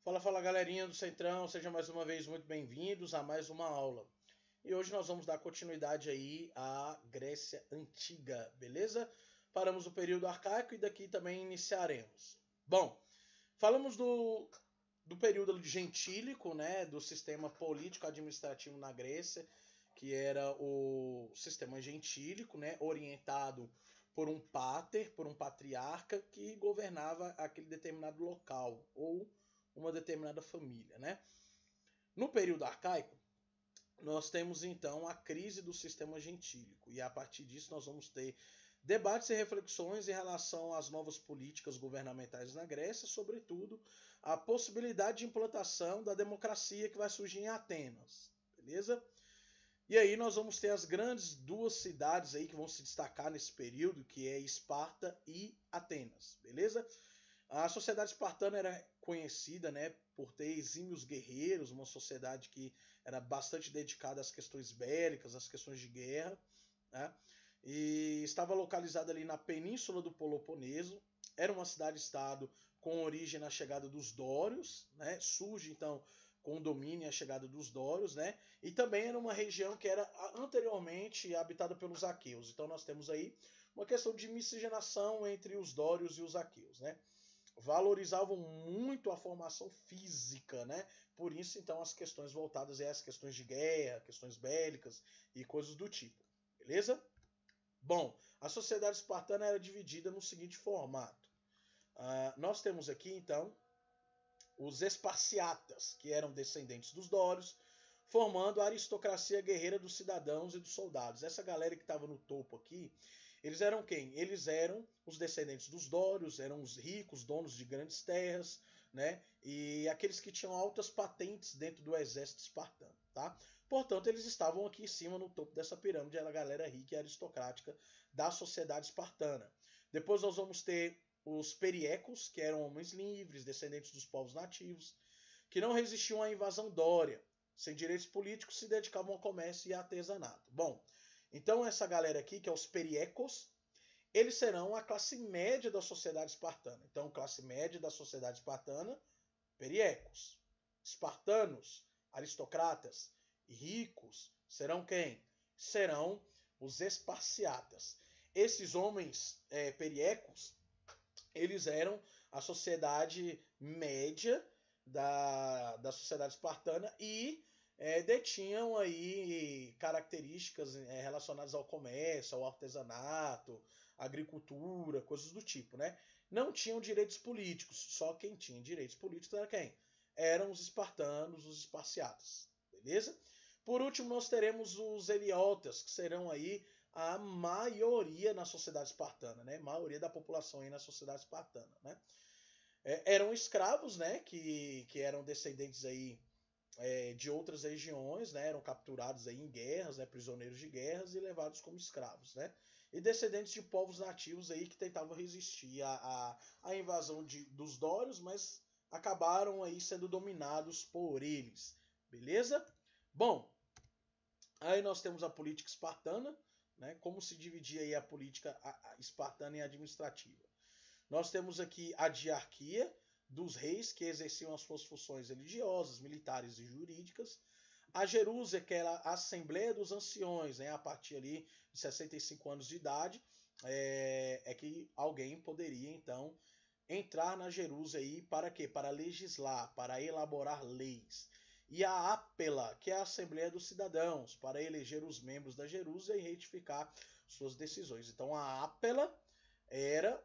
Fala, fala galerinha do Centrão, sejam mais uma vez muito bem-vindos a mais uma aula. E hoje nós vamos dar continuidade aí à Grécia Antiga, beleza? Paramos o período arcaico e daqui também iniciaremos. Bom, falamos do período gentílico, né, do sistema político-administrativo na Grécia, que era o sistema gentílico, né, orientado por um pater, por um patriarca que governava aquele determinado local ou uma determinada família, né? No período arcaico, nós temos então a crise do sistema gentílico e a partir disso nós vamos ter debates e reflexões em relação às novas políticas governamentais na Grécia, sobretudo a possibilidade de implantação da democracia que vai surgir em Atenas, beleza? E aí nós vamos ter as grandes duas cidades aí que vão se destacar nesse período, que é Esparta e Atenas, beleza? A sociedade espartana era conhecida, né, por ter exímios guerreiros, uma sociedade que era bastante dedicada às questões bélicas, às questões de guerra, né, e estava localizada ali na península do Peloponeso. Era uma cidade-estado com origem na chegada dos dórios, né, surge então com o domínio e a chegada dos dórios, né, e também era uma região que era anteriormente habitada pelos aqueus. Então nós temos aí uma questão de miscigenação entre os dórios e os aqueus, né. Valorizavam muito a formação física, né? Por isso, então, as questões voltadas às questões de guerra, questões bélicas e coisas do tipo. Beleza? Bom, a sociedade espartana era dividida no seguinte formato. Nós temos aqui, então, os esparciatas, que eram descendentes dos dórios, formando a aristocracia guerreira dos cidadãos e dos soldados. Essa galera que estava no topo aqui, eles eram quem? Eles eram os descendentes dos dórios, eram os ricos, donos de grandes terras, né? E aqueles que tinham altas patentes dentro do exército espartano, tá? Portanto, eles estavam aqui em cima, no topo dessa pirâmide, era a galera rica e aristocrática da sociedade espartana. Depois nós vamos ter os periecos, que eram homens livres, descendentes dos povos nativos, que não resistiam à invasão dória, sem direitos políticos, se dedicavam ao comércio e artesanato. Bom, então essa galera aqui, que é os periecos, eles serão a classe média da sociedade espartana. Então, classe média da sociedade espartana, periecos. Espartanos, aristocratas e ricos, serão quem? Serão os esparciatas. Esses homens periecos, eles eram a sociedade média da sociedade espartana e detinham aí características relacionadas ao comércio, ao artesanato, agricultura, coisas do tipo, né? Não tinham direitos políticos, só quem tinha direitos políticos era quem? Eram os espartanos, os esparciatas, beleza? Por último, nós teremos os heliotas, que serão aí a maioria na sociedade espartana, né? A maioria da população aí na sociedade espartana, né? Eram escravos, né? Que eram descendentes aí de outras regiões, né, eram capturados aí em guerras, né, prisioneiros de guerras e levados como escravos, né, e descendentes de povos nativos aí que tentavam resistir à invasão dos dórios, mas acabaram aí sendo dominados por eles, beleza? Bom, aí nós temos a política espartana, né, como se dividia aí a política espartana e administrativa. Nós temos aqui a diarquia, dos reis que exerciam as suas funções religiosas, militares e jurídicas. A Jerúsia, que era a Assembleia dos Anciões, né, a partir ali de 65 anos de idade, que alguém poderia, então, entrar na Jerúsia aí para quê? Para legislar, para elaborar leis. E a Ápela, que é a Assembleia dos Cidadãos, para eleger os membros da Jerúsia e retificar suas decisões. Então, a Ápela era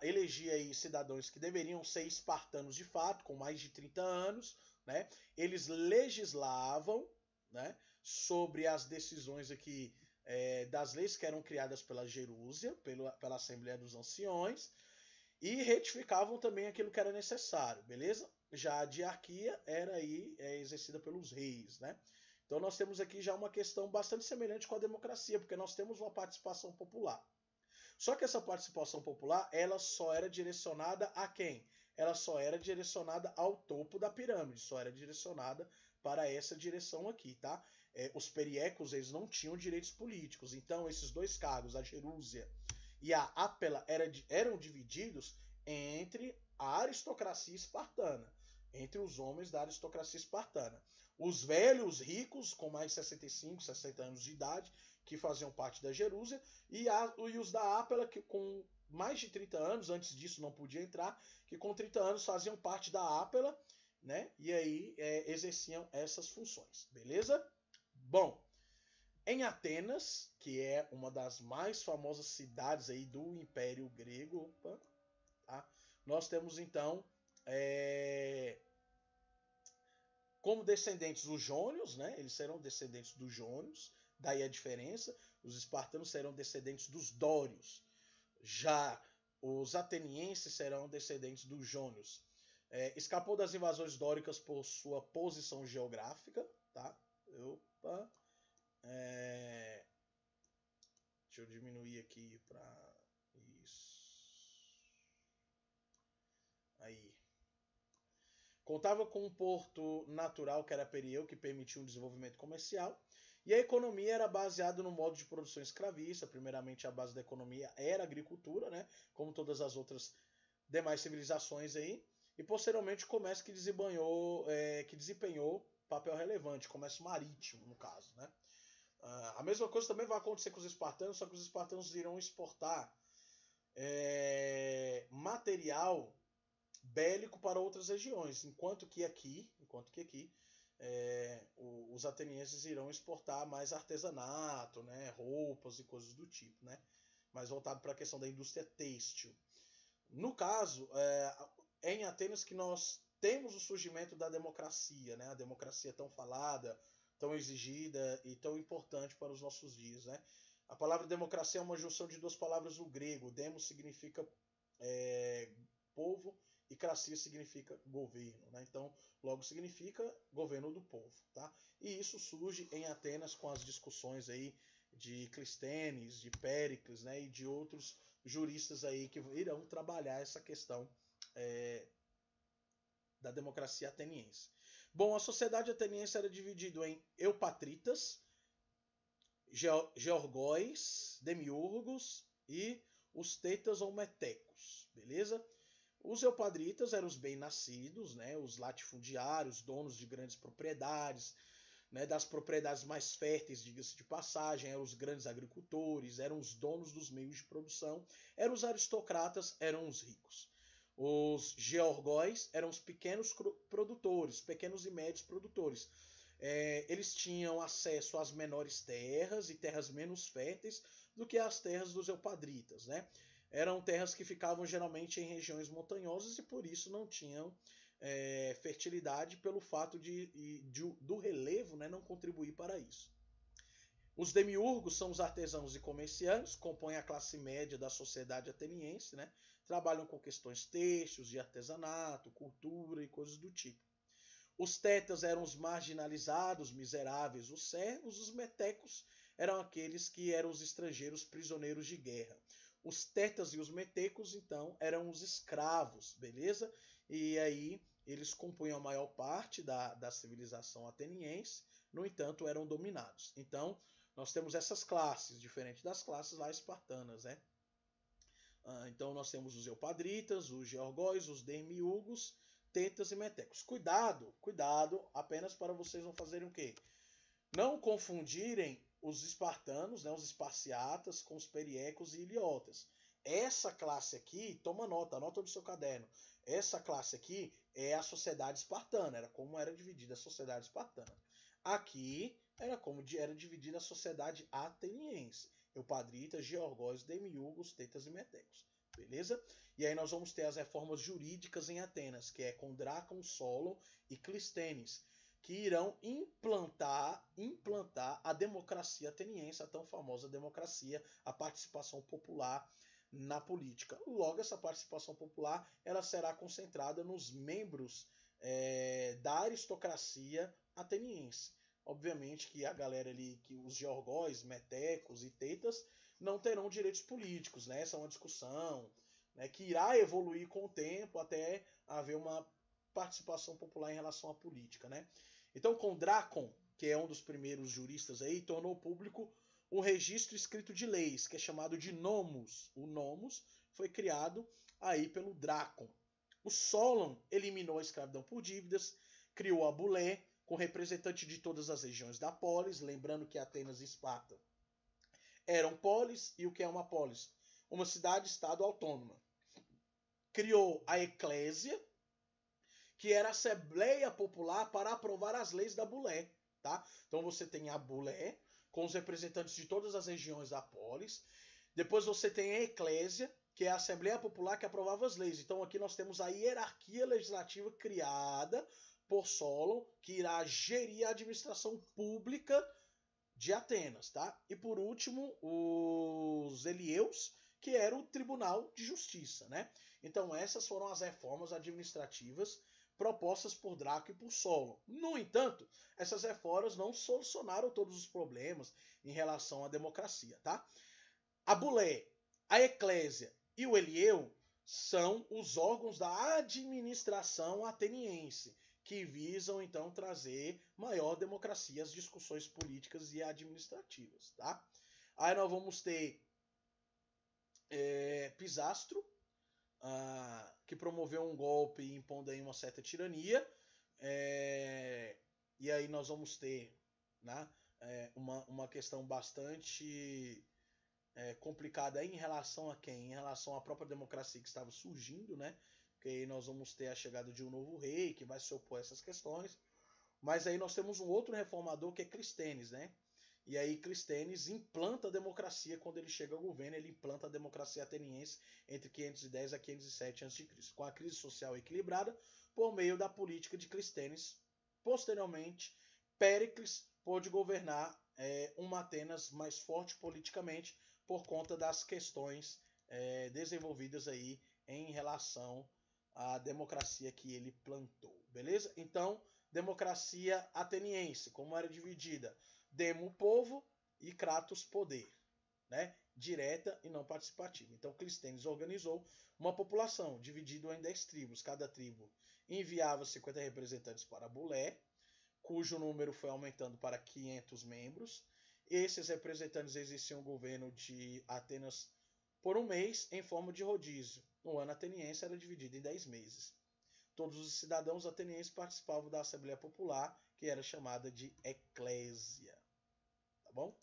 elegia aí cidadãos que deveriam ser espartanos de fato, com mais de 30 anos, né? Eles legislavam, né, sobre as decisões aqui das leis que eram criadas pela Jerúsia, pela Assembleia dos Anciões, e retificavam também aquilo que era necessário, beleza? Já a diarquia era aí exercida pelos reis, né? Então nós temos aqui já uma questão bastante semelhante com a democracia, porque nós temos uma participação popular. Só que essa participação popular, ela só era direcionada a quem? Ela só era direcionada ao topo da pirâmide, só era direcionada para essa direção aqui, tá? Os periecos, eles não tinham direitos políticos, então esses dois cargos, a Jerúsia e a Ápela, eram divididos entre a aristocracia espartana, entre os homens da aristocracia espartana. Os velhos ricos, com mais de 65, 60 anos de idade, que faziam parte da Jerúsia, e os da Ápela, que com mais de 30 anos, antes disso não podia entrar, que com 30 anos faziam parte da Ápela, né? E aí exerciam essas funções, beleza? Bom, em Atenas, que é uma das mais famosas cidades aí do Império Grego, tá? Nós temos então como descendentes os jônios, né? Eles serão descendentes dos jônios, daí a diferença. Os espartanos serão descendentes dos dórios. Já os atenienses serão descendentes dos jônios. Escapou das invasões dóricas por sua posição geográfica, tá? Opa. Deixa eu diminuir aqui para isso. Aí. Contava com um porto natural que era Perieu, que permitia um desenvolvimento comercial. E a economia era baseada no modo de produção escravista. Primeiramente, a base da economia era a agricultura, né? Como todas as outras demais civilizações aí. E posteriormente o comércio que desempenhou papel relevante, comércio marítimo, no caso, né? A mesma coisa também vai acontecer com os espartanos, só que os espartanos irão exportar material bélico para outras regiões, enquanto que aqui os atenienses irão exportar mais artesanato, né, roupas e coisas do tipo, né, mais voltado para a questão da indústria têxtil. No caso, em Atenas que nós temos o surgimento da democracia, né, a democracia tão falada, tão exigida e tão importante para os nossos dias, né. A palavra democracia é uma junção de duas palavras do grego. Demos significa povo e cracia significa governo, né? Então, logo significa governo do povo, tá? E isso surge em Atenas com as discussões aí de Clístenes, de Péricles, né? E de outros juristas aí que irão trabalhar essa questão da democracia ateniense. Bom, a sociedade ateniense era dividida em eupatritas, georgóis, demiurgos e os tetas ou metecos, beleza? Os eupadritas eram os bem-nascidos, né, os latifundiários, donos de grandes propriedades, né, das propriedades mais férteis, diga-se de passagem, eram os grandes agricultores, eram os donos dos meios de produção, eram os aristocratas, eram os ricos. Os georgóis eram os pequenos produtores, pequenos e médios produtores. Eles tinham acesso às menores terras e terras menos férteis do que as terras dos eupadritas, né? Eram terras que ficavam geralmente em regiões montanhosas e por isso não tinham fertilidade pelo fato do relevo, né, não contribuir para isso. Os demiurgos são os artesãos e comerciantes, compõem a classe média da sociedade ateniense, né? Trabalham com questões têxteis, de artesanato, cultura e coisas do tipo. Os tetas eram os marginalizados, miseráveis, os servos, os metecos eram aqueles que eram os estrangeiros prisioneiros de guerra. Os tetas e os metecos, então, eram os escravos, beleza? E aí eles compunham a maior parte da civilização ateniense, no entanto, eram dominados. Então, nós temos essas classes, diferente das classes lá espartanas, né? Então, nós temos os eupadritas, os georgóis, os demiurgos, tetas e metecos. Cuidado, apenas para vocês não fazerem o quê? Não confundirem os espartanos, né, os esparciatas, com os periecos e iliotas. Essa classe aqui, toma nota, anota no seu caderno. Essa classe aqui é a sociedade espartana, era como era dividida a sociedade espartana. Aqui era como era dividida a sociedade ateniense. Eupadritas, georgóis, demiurgos, tetas e metecos. Beleza? E aí nós vamos ter as reformas jurídicas em Atenas, que é com Drácon, Solon e Clístenes, que irão implantar a democracia ateniense, a tão famosa democracia, a participação popular na política. Logo, essa participação popular ela será concentrada nos membros da aristocracia ateniense. Obviamente que a galera ali, que os georgóis, metecos e tetas, não terão direitos políticos, né? Essa é uma discussão, né, que irá evoluir com o tempo até haver uma participação popular em relação à política, né? Então, com Drácon, que é um dos primeiros juristas aí, tornou público o registro escrito de leis, que é chamado de Nomus. O Nomus foi criado aí pelo Drácon. O Solon eliminou a escravidão por dívidas, criou a bulé, com representante de todas as regiões da polis, lembrando que Atenas e Esparta eram polis, e o que é uma polis? Uma cidade-estado autônoma. Criou a eclésia, que era a Assembleia Popular para aprovar as leis da bulé. Tá? Então você tem a bulé, com os representantes de todas as regiões da polis. Depois você tem a eclésia, que é a Assembleia Popular que aprovava as leis. Então aqui nós temos a hierarquia legislativa criada por Solon, que irá gerir a administração pública de Atenas, tá? E por último, os Elieus, que era o Tribunal de Justiça, né? Então essas foram as reformas administrativas propostas por Drácio e por Solon. No entanto, essas reformas não solucionaram todos os problemas em relação à democracia, tá? A bulé, a eclésia e o Elieu são os órgãos da administração ateniense, que visam então trazer maior democracia às discussões políticas e administrativas, tá? Aí nós vamos ter Pisastro, que promoveu um golpe impondo aí uma certa tirania, e aí nós vamos ter, né, uma questão bastante complicada em relação a quem? Em relação à própria democracia que estava surgindo, né? Porque aí nós vamos ter a chegada de um novo rei que vai se opor a essas questões. Mas aí nós temos um outro reformador que é Clístenes, né? E aí Clístenes implanta a democracia quando ele chega ao governo, ele implanta a democracia ateniense entre 510 a 507 a.C., com a crise social equilibrada por meio da política de Clístenes. Posteriormente, Péricles pôde governar uma Atenas mais forte politicamente por conta das questões desenvolvidas aí em relação à democracia que ele plantou, beleza? Então, democracia ateniense, como era dividida? Demo, povo, e Kratos, poder, né? Direta e não participativa. Então, Clístenes organizou uma população dividida em 10 tribos. Cada tribo enviava 50 representantes para Bulé, cujo número foi aumentando para 500 membros. Esses representantes exerciam o governo de Atenas por um mês em forma de rodízio. O ano ateniense era dividido em 10 meses. Todos os cidadãos atenienses participavam da Assembleia Popular, que era chamada de eclésia. Tá bom?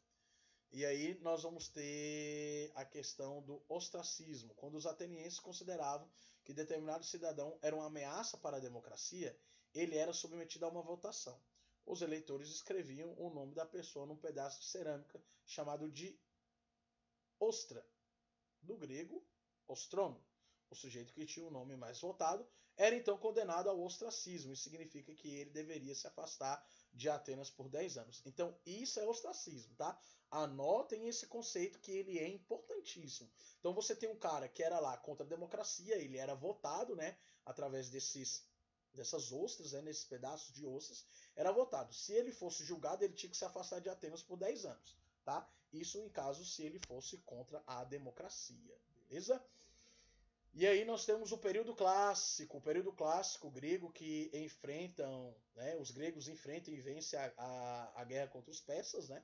E aí nós vamos ter a questão do ostracismo. Quando os atenienses consideravam que determinado cidadão era uma ameaça para a democracia, ele era submetido a uma votação. Os eleitores escreviam o nome da pessoa num pedaço de cerâmica chamado de ostra, do grego ostrono. O sujeito que tinha o nome mais votado era então condenado ao ostracismo. Isso significa que ele deveria se afastar de Atenas por 10 anos. Então isso é ostracismo, tá? Anotem esse conceito que ele é importantíssimo. Então você tem um cara que era lá contra a democracia, ele era votado, né, através dessas ostras, né, nesses pedaços de ostras, era votado. Se ele fosse julgado, ele tinha que se afastar de Atenas por 10 anos, tá? Isso em caso se ele fosse contra a democracia, beleza? E aí nós temos o período clássico grego que enfrentam, né, os gregos enfrentam e vencem a guerra contra os persas, né?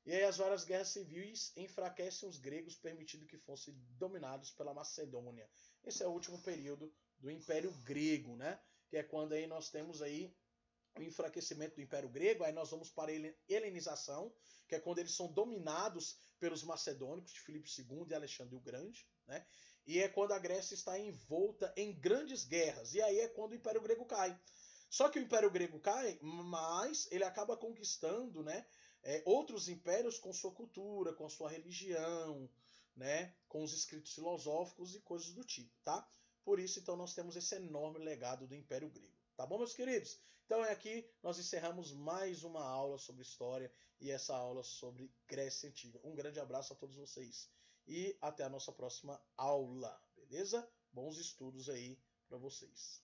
E aí as várias guerras civis enfraquecem os gregos, permitindo que fossem dominados pela Macedônia. Esse é o último período do Império Grego, né? Que é quando aí nós temos aí o enfraquecimento do Império Grego, aí nós vamos para a helenização, que é quando eles são dominados pelos macedônicos de Filipe II e Alexandre o Grande, né? E é quando a Grécia está envolta em grandes guerras, e aí é quando o Império Grego cai. Só que o Império Grego cai, mas ele acaba conquistando, né, outros impérios com sua cultura, com sua religião, né, com os escritos filosóficos e coisas do tipo, tá? Por isso, então, nós temos esse enorme legado do Império Grego. Tá bom, meus queridos? Então é aqui nós encerramos mais uma aula sobre história e essa aula sobre Grécia Antiga. Um grande abraço a todos vocês e até a nossa próxima aula, beleza? Bons estudos aí para vocês.